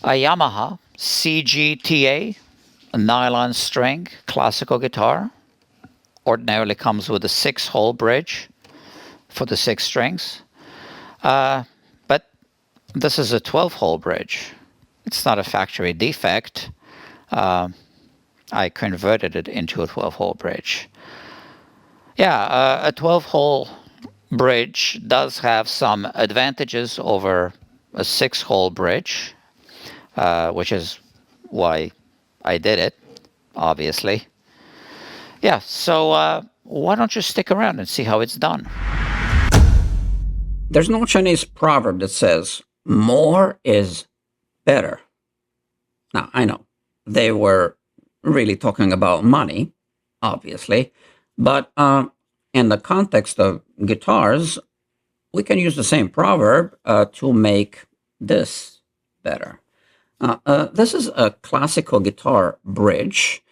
A Yamaha CGTA, a nylon string classical guitar, ordinarily comes with a 6-hole bridge for the 6 strings. But this is a 12-hole bridge. It's not a factory defect. I converted it into a 12-hole bridge. Yeah, a 12-hole bridge does have some advantages over a 6-hole bridge, which is why I did it, obviously. Yeah, so why don't you stick around and see how it's done? There's no Chinese proverb that says more is better. Now, I know they were really talking about money, obviously, but in the context of guitars, we can use the same proverb to make this better. This is a classical guitar bridge.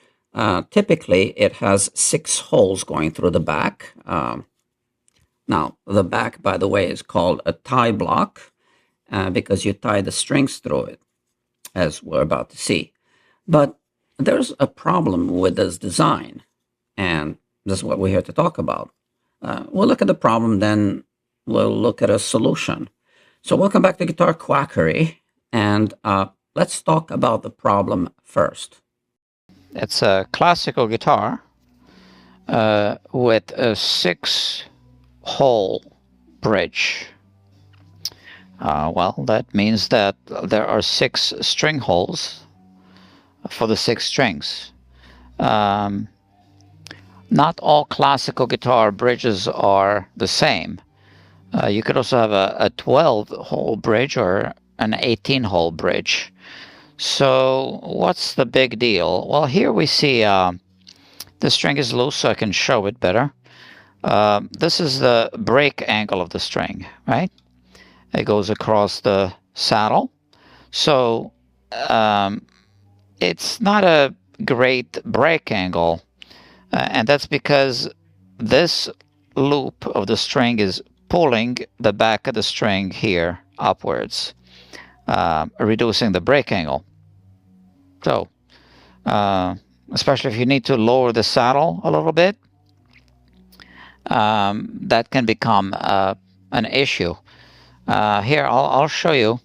Typically, it has 6 holes going through the back. Now, the back, by the way, is called a tie block because you tie the strings through it, as we're about to see. But there's a problem with this design, and this is what we're here to talk about. We'll look at the problem, then we'll look at a solution. So welcome back to Guitar Quackery, and let's talk about the problem first. It's a classical guitar with a 6-hole bridge. Well, that means that there are 6 string holes for the 6 strings. Not all classical guitar bridges are the same. You could also have a 12-hole bridge or an 18-hole bridge. So what's the big deal? Well, here we see the string is loose, so I can show it better. This is the break angle of the string, right? It goes across the saddle. So it's not a great break angle. And that's because this loop of the string is pulling the back of the string here upwards, reducing the break angle. So, especially if you need to lower the saddle a little bit, that can become an issue. Here, I'll show you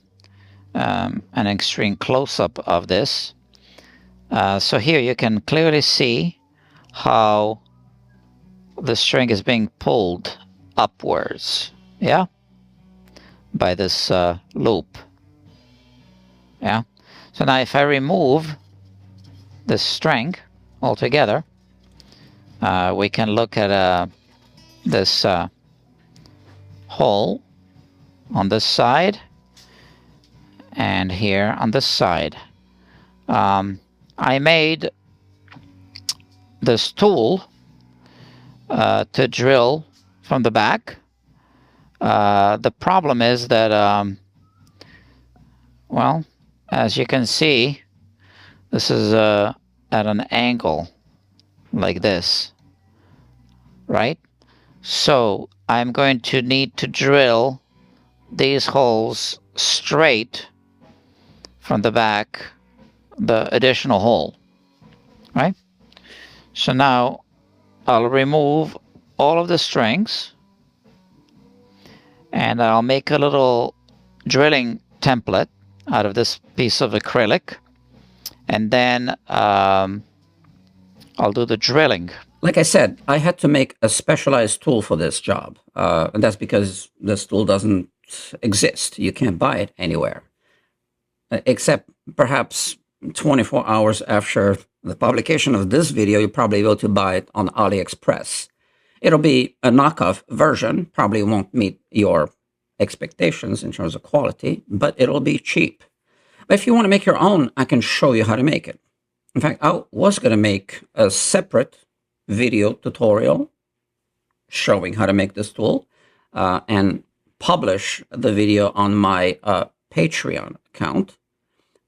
an extreme close-up of this. So here you can clearly see how the string is being pulled upwards, yeah, by this loop. Yeah. So now if I remove this string altogether, we can look at this hole on this side and here on this side. I made this tool to drill from the back. The problem is that, well, as you can see, this is at an angle like this, right? So I'm going to need to drill these holes straight from the back, the additional hole, right? So now I'll remove all of the strings and I'll make a little drilling template out of this piece of acrylic, and then I'll do the drilling. Like I said, I had to make a specialized tool for this job, and that's because this tool doesn't exist. You can't buy it anywhere, except perhaps 24 hours after the publication of this video, you'll probably be able to buy it on AliExpress. It'll be a knockoff version, probably won't meet your expectations in terms of quality, but it'll be cheap. But if you want to make your own, I can show you how to make it. In fact, I was going to make a separate video tutorial showing how to make this tool and publish the video on my Patreon account,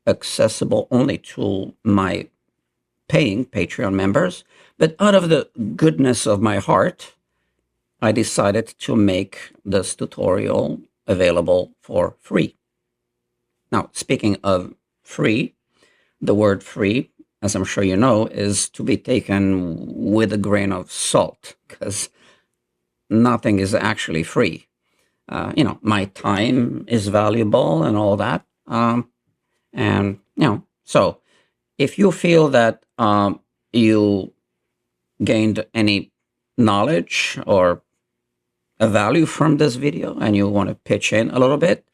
accessible only to my paying Patreon members. But out of the goodness of my heart, I decided to make this tutorial available for free. Now, speaking of free. The word free, as I'm sure you know, is to be taken with a grain of salt, because nothing is actually free. My time is valuable and all that. So if you feel that you gained any knowledge or a value from this video and you want to pitch in a little bit,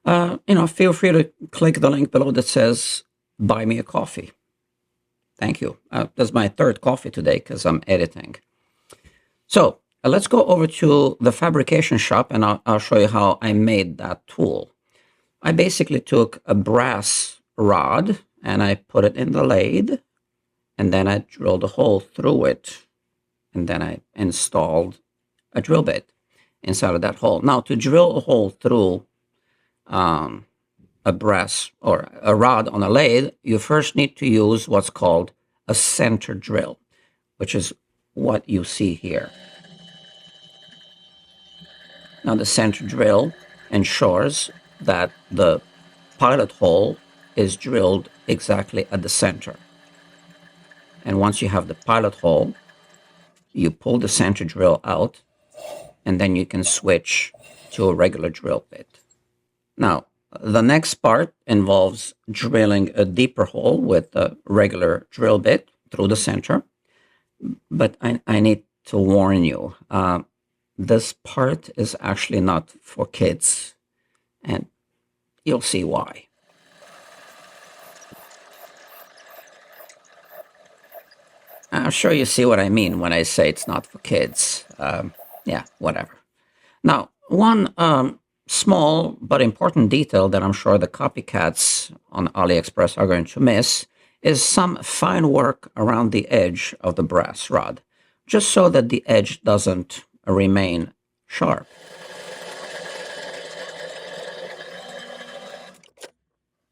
feel free to click the link below that says buy me a coffee. Thank you. That's my third coffee today because I'm editing. So let's go over to the fabrication shop and I'll show you how I made that tool. I basically took a brass rod and I put it in the lathe, and then I drilled a hole through it, and then I installed a drill bit inside of that hole. Now, to drill a hole through a brass or a rod on a lathe, you first need to use what's called a center drill, which is what you see here. Now, the center drill ensures that the pilot hole is drilled exactly at the center. And once you have the pilot hole, you pull the center drill out, and then you can switch to a regular drill bit. Now, the next part involves drilling a deeper hole with a regular drill bit through the center. But I need to warn you, this part is actually not for kids, and you'll see why. I'm sure you see what I mean when I say it's not for kids. Yeah, whatever. Now, one small but important detail that I'm sure the copycats on AliExpress are going to miss is some fine work around the edge of the brass rod, just so that the edge doesn't remain sharp.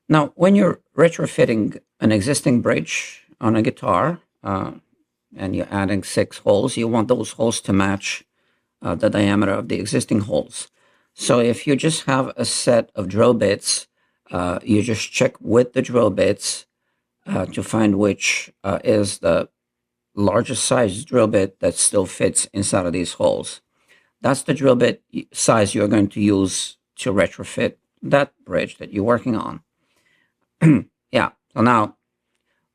Now, when you're retrofitting an existing bridge on a guitar and you're adding 6 holes, you want those holes to match the diameter of the existing holes. So if you just have a set of drill bits, you just check with the drill bits to find which is the largest size drill bit that still fits inside of these holes. That's the drill bit size you're going to use to retrofit that bridge that you're working on. Yeah, so now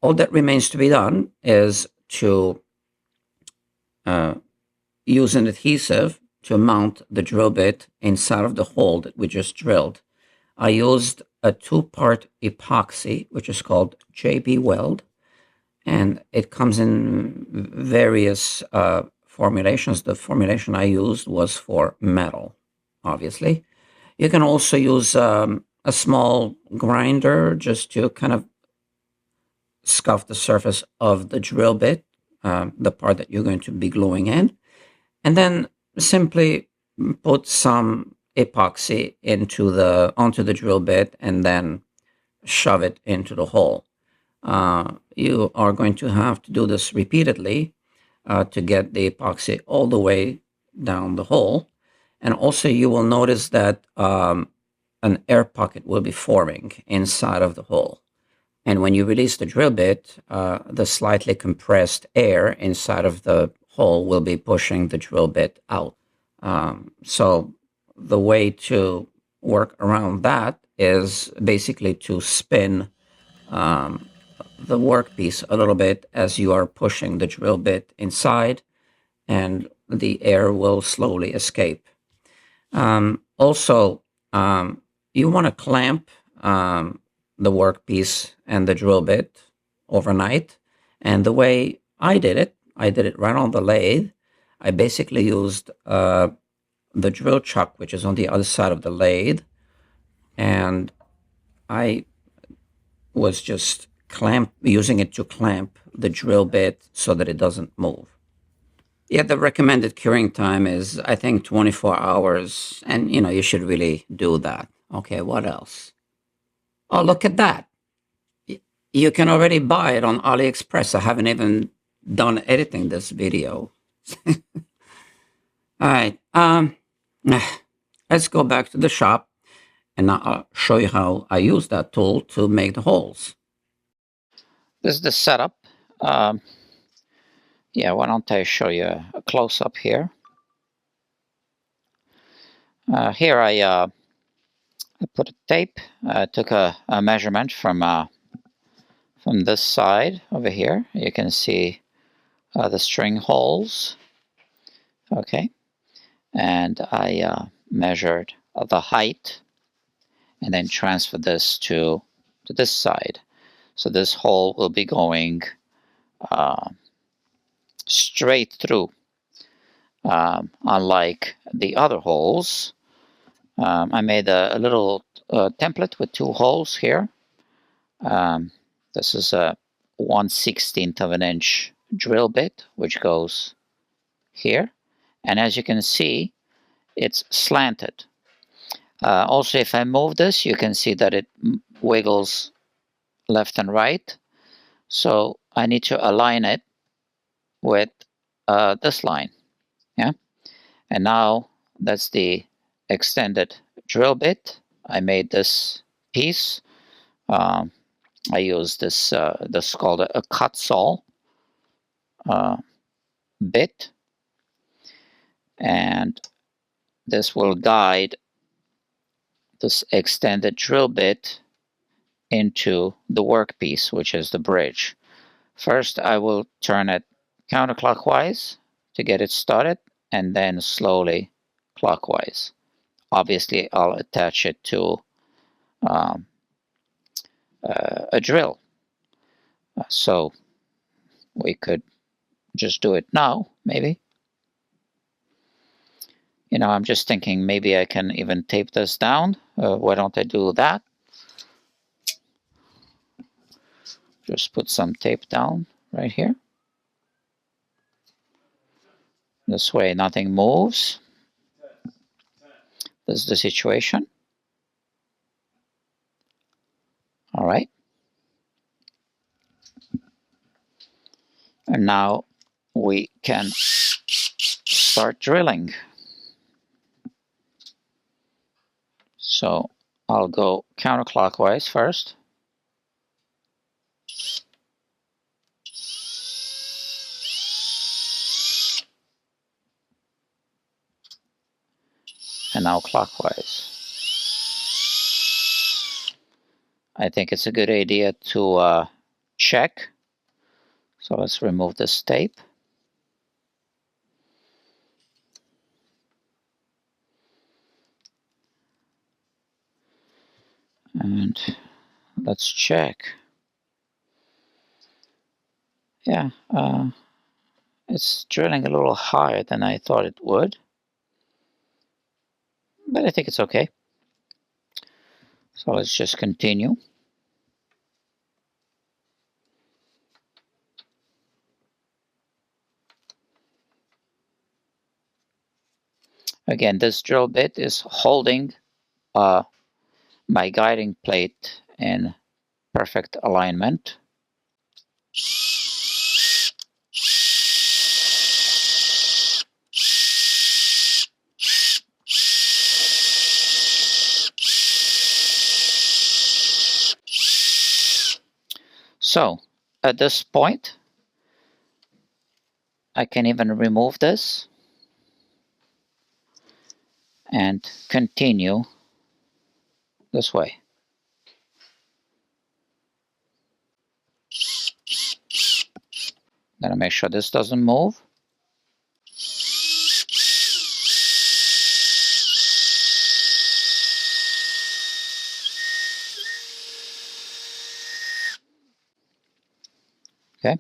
all that remains to be done is to use an adhesive to mount the drill bit inside of the hole that we just drilled. I used a 2-part epoxy, which is called JB Weld, and it comes in various formulations. The formulation I used was for metal, obviously. You can also use a small grinder just to kind of scuff the surface of the drill bit, the part that you're going to be gluing in, and then simply put some epoxy onto the drill bit and then shove it into the hole. You are going to have to do this repeatedly to get the epoxy all the way down the hole. And also you will notice that an air pocket will be forming inside of the hole. And when you release the drill bit, the slightly compressed air inside of the hole will be pushing the drill bit out. So the way to work around that is basically to spin the workpiece a little bit as you are pushing the drill bit inside, and the air will slowly escape. Also, you want to clamp the workpiece and the drill bit overnight. And the way I did it right on the lathe. I basically used the drill chuck, which is on the other side of the lathe, and I was just using it to clamp the drill bit so that it doesn't move. Yeah, the recommended curing time is, I think, 24 hours, and you should really do that. Okay, what else? Oh, look at that. You can already buy it on AliExpress. I haven't even done editing this video. All right, let's go back to the shop. And now I'll show you how I use that tool to make the holes. This is the setup. Yeah, why don't I show you a close-up here. Here I put a tape. I took a measurement from this side over here. You can see the string holes. Okay, and I measured the height and then transferred this to this side. So this hole will be going straight through, unlike the other holes. I made a little template with 2 holes here. This is a 1/16 of an inch drill bit, which goes here. And as you can see, it's slanted. Also, if I move this, you can see that it wiggles left and right. So I need to align it with this line. Yeah. And now that's the extended drill bit. I made this piece. I use this, this is called a cut saw bit. And this will guide this extended drill bit into the workpiece, which is the bridge. First, I will turn it counterclockwise to get it started, and then slowly clockwise. Obviously, I'll attach it to a drill. So we could just do it now, maybe. You know, I'm just thinking maybe I can even tape this down. Why don't I do that? Just put some tape down right here. This way nothing moves. This is the situation. All right. And now we can start drilling. So I'll go counterclockwise first. And now clockwise. I think it's a good idea to check. So let's remove this tape. And let's check. Yeah, it's drilling a little higher than I thought it would. But I think it's okay. So let's just continue. Again, this drill bit is holding my guiding plate in perfect alignment. So at this point, I can even remove this and continue this way. Gotta make sure this doesn't move. Okay.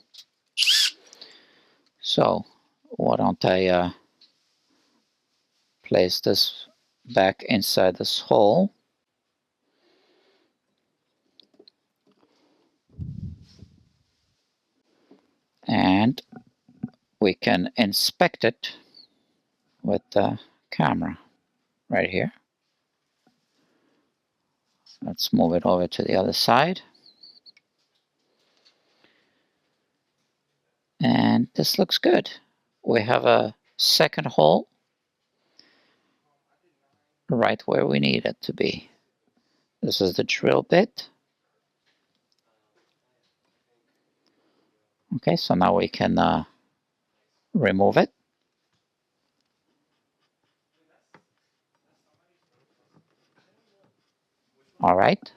So why don't I place this back inside this hole. And we can inspect it with the camera right here. Let's move it over to the other side. And this looks good. We have a second hole right where we need it to be. This is the drill bit. Okay, so now we can remove it. All right.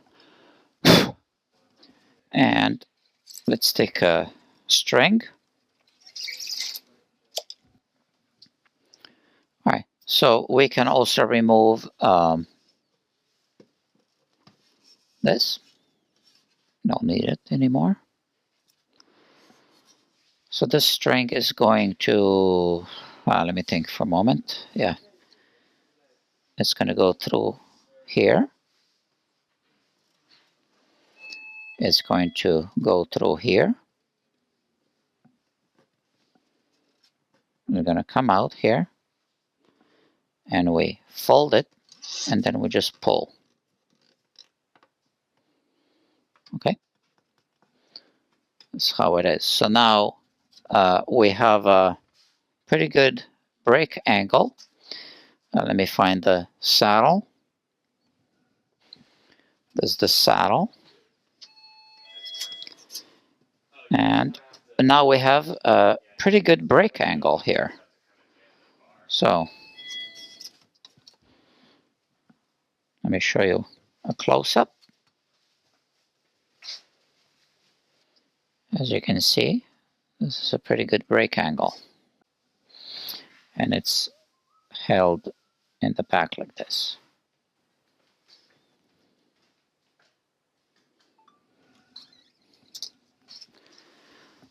And let's take a string. All right, so we can also remove this. Don't need it anymore. So this string is going to, let me think for a moment. Yeah, it's going to go through here. It's going to go through here. We're going to come out here and we fold it and then we just pull. Okay, that's how it is. So now we have a pretty good break angle. Let me find the saddle. This is the saddle. And now we have a pretty good break angle here. So let me show you a close-up. As you can see, this is a pretty good break angle. And it's held in the back like this.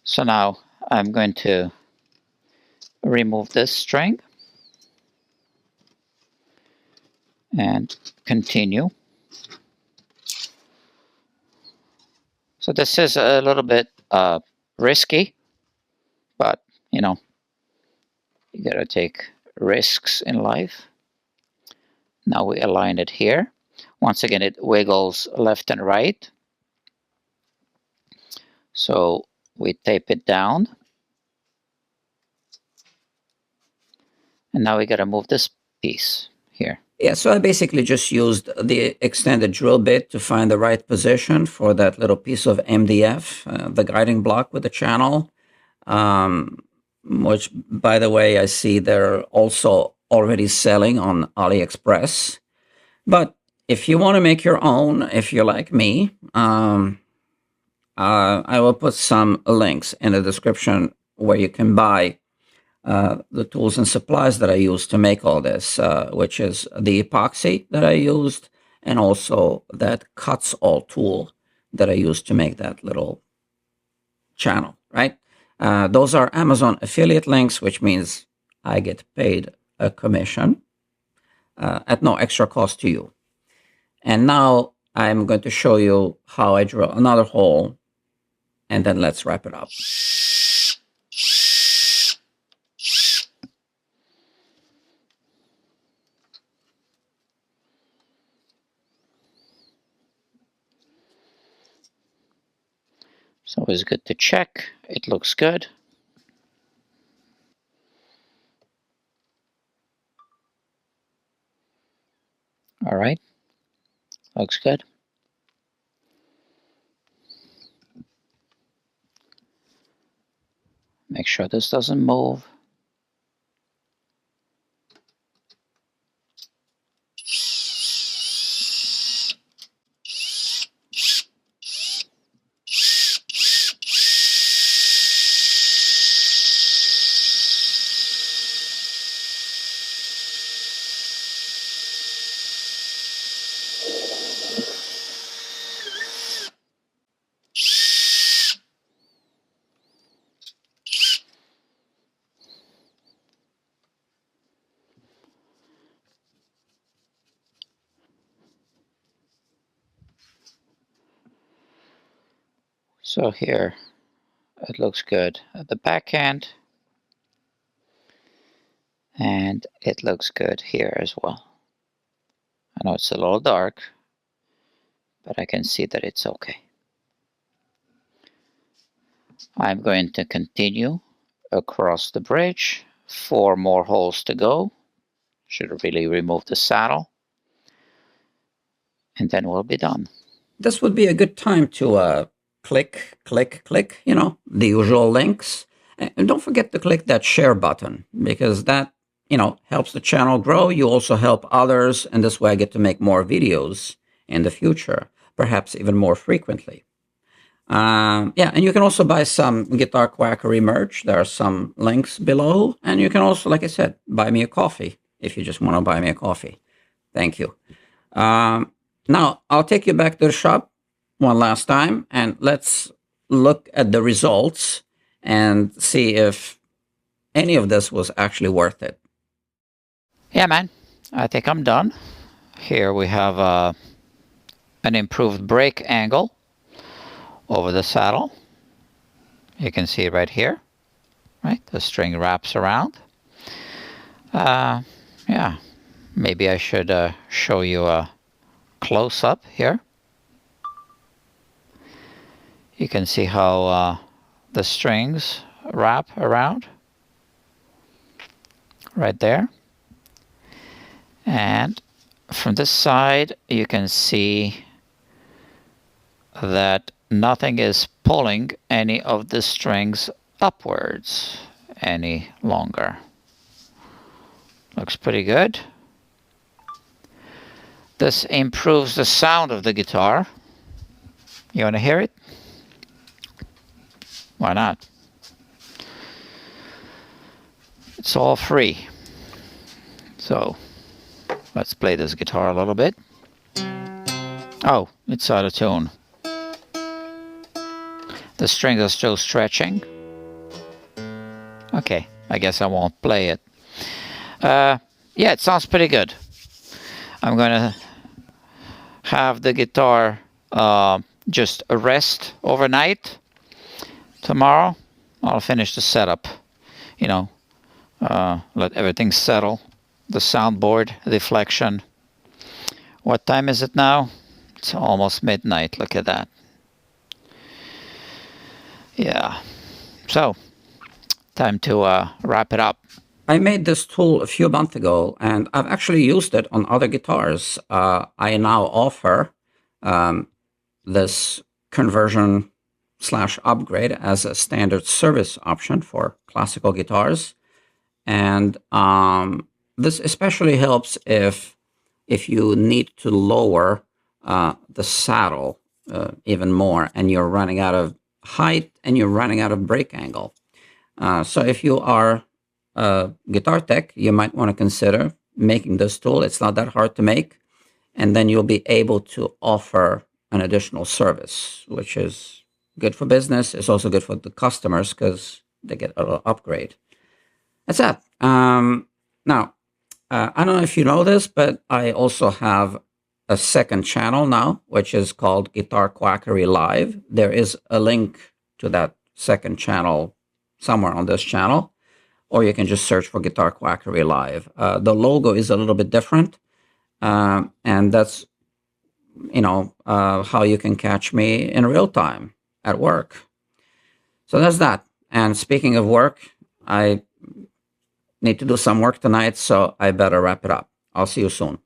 So now I'm going to remove this string and continue. So this is a little bit risky, but you know, you gotta take risks in life. Now we align it here. Once again, it wiggles left and right. So we tape it down. And now we gotta move this piece here. Yeah, so I basically just used the extended drill bit to find the right position for that little piece of MDF, the guiding block with the channel, which, by the way, I see they're also already selling on AliExpress. But if you want to make your own, if you're like me, I will put some links in the description where you can buy the tools and supplies that I use to make all this, which is the epoxy that I used and also that cuts all tool that I used to make that little channel, right? Those are Amazon affiliate links, which means I get paid a commission at no extra cost to you. And now I'm going to show you how I drill another hole, and then let's wrap it up. It's always good to check. It looks good. All right, looks good. Make sure this doesn't move. So here, it looks good at the back end. And it looks good here as well. I know it's a little dark, but I can see that it's okay. I'm going to continue across the bridge. 4 more holes to go. Should really remove the saddle. and then we'll be done. This would be a good time to click, click, click, the usual links. And don't forget to click that share button, because that, helps the channel grow. You also help others, and this way I get to make more videos in the future, perhaps even more frequently. Yeah, and you can also buy some Guitar Quackery merch. There are some links below. And you can also, like I said, buy me a coffee if you just want to buy me a coffee. Thank you. Now, I'll take you back to the shop one last time, and let's look at the results and see if any of this was actually worth it. Yeah, man, I think I'm done. Here we have an improved break angle over the saddle. You can see it right here, right? The string wraps around. Yeah, maybe I should show you a close-up here. You can see how the strings wrap around right there. And from this side, you can see that nothing is pulling any of the strings upwards any longer. Looks pretty good. This improves the sound of the guitar. You want to hear it? Why not? It's all free. So let's play this guitar a little bit. Oh, it's out of tune. The strings are still stretching. Okay, I guess I won't play it. Yeah, it sounds pretty good. I'm gonna have the guitar just rest overnight. Tomorrow, I'll finish the setup. Let everything settle. The soundboard, deflection. What time is it now? It's almost midnight. Look at that. Yeah. So, time to wrap it up. I made this tool a few months ago, and I've actually used it on other guitars. I now offer this conversion / upgrade as a standard service option for classical guitars. And this especially helps if you need to lower the saddle even more, and you're running out of height and you're running out of break angle. So if you are a guitar tech, you might want to consider making this tool. It's not that hard to make. And then you'll be able to offer an additional service, which is good for business. It's also good for the customers because they get a little upgrade. That's that. Now, I don't know if you know this, but I also have a second channel now, which is called Guitar Quackery Live. There is a link to that second channel somewhere on this channel, or you can just search for Guitar Quackery Live. The logo is a little bit different, and that's, how you can catch me in real time at work. So that's that. And speaking of work, I need to do some work tonight, so I better wrap it up. I'll see you soon.